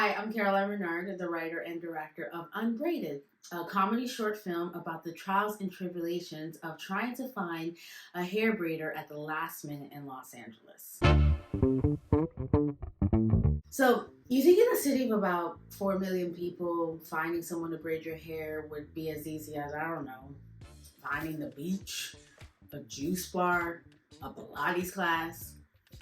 Hi, I'm Caroline Renard, the writer and director of Unbraided, a comedy short film about the trials and tribulations of trying to find a hair braider at the last minute in Los Angeles. So, you think in a city of about 4 million people, finding someone to braid your hair would be as easy as, I don't know, finding the beach, a juice bar, a Pilates class?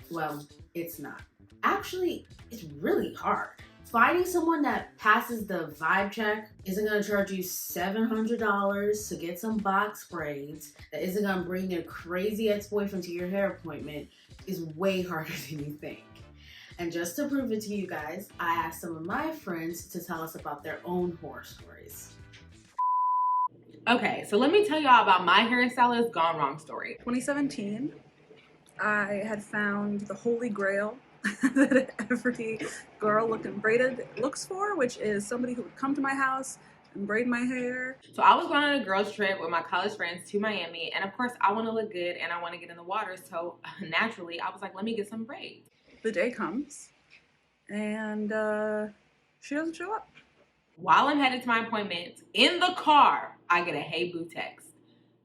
Well, it's not. Actually, it's really hard. Finding someone that passes the vibe check isn't going to charge you $700 to get some box braids, that isn't going to bring a crazy ex-boyfriend to your hair appointment, is way harder than you think. And just to prove it to you guys, I asked some of my friends to tell us about their own horror stories. Okay, so let me tell y'all about my hairstylist gone wrong story. 2017, I had found the holy grail that every girl looking braided looks for, which is somebody who would come to my house and braid my hair. So I was going on a girls trip with my college friends to Miami, and of course I want to look good and I want to get in the water, so naturally I was like, let me get some braids. The day comes and she doesn't show up. While I'm headed to my appointment, in the car, I get a hey boo text.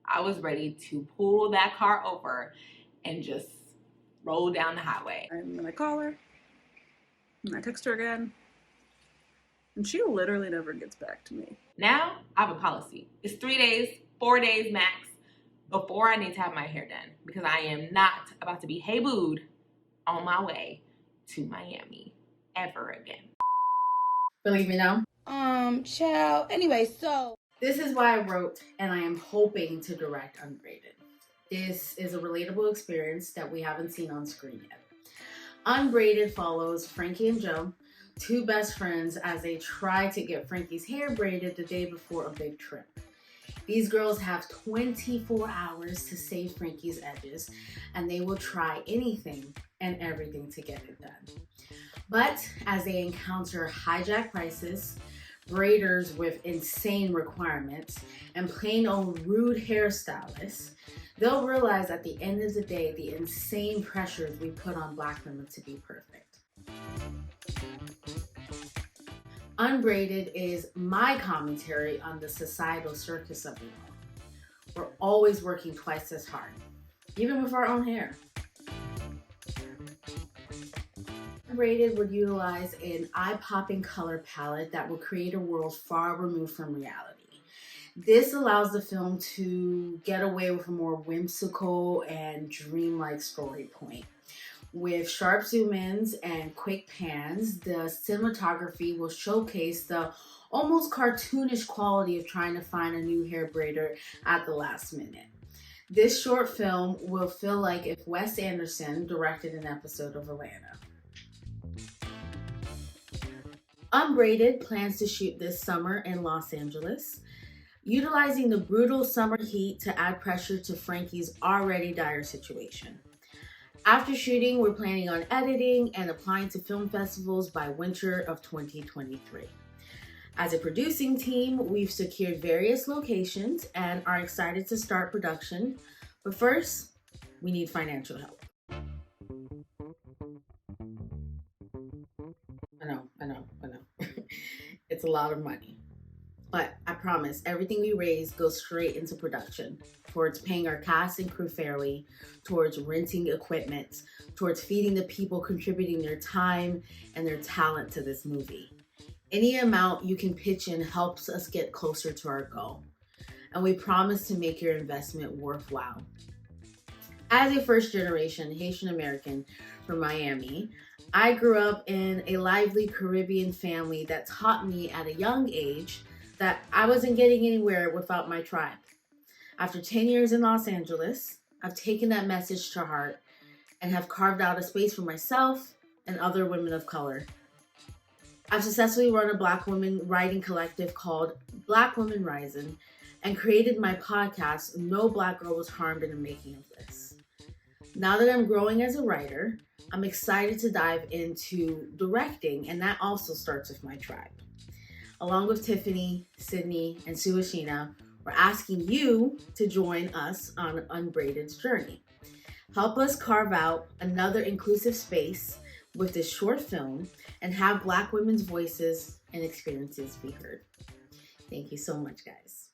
I was ready to pull that car over and just roll down the highway. And then I call her, and I text her again, and she literally never gets back to me. Now, I have a policy. It's 3 days, 4 days max before I need to have my hair done, because I am not about to be hey booed on my way to Miami ever again. Believe me now? Child. Anyway, so This is why I wrote, and I am hoping to direct Unbraided. This is a relatable experience that we haven't seen on screen yet. Unbraided follows Frankie and Joe, two best friends, as they try to get Frankie's hair braided the day before a big trip. These girls have 24 hours to save Frankie's edges, and they will try anything and everything to get it done. But as they encounter hijack prices, braiders with insane requirements, and plain old rude hairstylists, they'll realize at the end of the day the insane pressures we put on Black women to be perfect. Unbraided is my commentary on the societal circus of it all. We're always working twice as hard, even with our own hair. Unbraided would utilize an eye-popping color palette that will create a world far removed from reality. This allows the film to get away with a more whimsical and dreamlike story point. With sharp zoom-ins and quick pans, the cinematography will showcase the almost cartoonish quality of trying to find a new hair braider at the last minute. This short film will feel like if Wes Anderson directed an episode of Atlanta. Unbraided plans to shoot this summer in Los Angeles, utilizing the brutal summer heat to add pressure to Frankie's already dire situation. After shooting, we're planning on editing and applying to film festivals by winter of 2023. As a producing team, we've secured various locations and are excited to start production. But first, we need financial help. I know. It's a lot of money. But I promise, everything we raise goes straight into production, towards paying our cast and crew fairly, towards renting equipment, towards feeding the people contributing their time and their talent to this movie. Any amount you can pitch in helps us get closer to our goal. And we promise to make your investment worthwhile. As a first-generation Haitian American from Miami, I grew up in a lively Caribbean family that taught me at a young age that I wasn't getting anywhere without my tribe. After 10 years in Los Angeles, I've taken that message to heart and have carved out a space for myself and other women of color. I've successfully run a Black women writing collective called Black Women Rising and created my podcast, No Black Girl Was Harmed in the Making of This. Now that I'm growing as a writer, I'm excited to dive into directing, and that also starts with my tribe. Along with Tiffany, Sydney, and Suashina, we're asking you to join us on Unbraided's journey. Help us carve out another inclusive space with this short film and have Black women's voices and experiences be heard. Thank you so much, guys.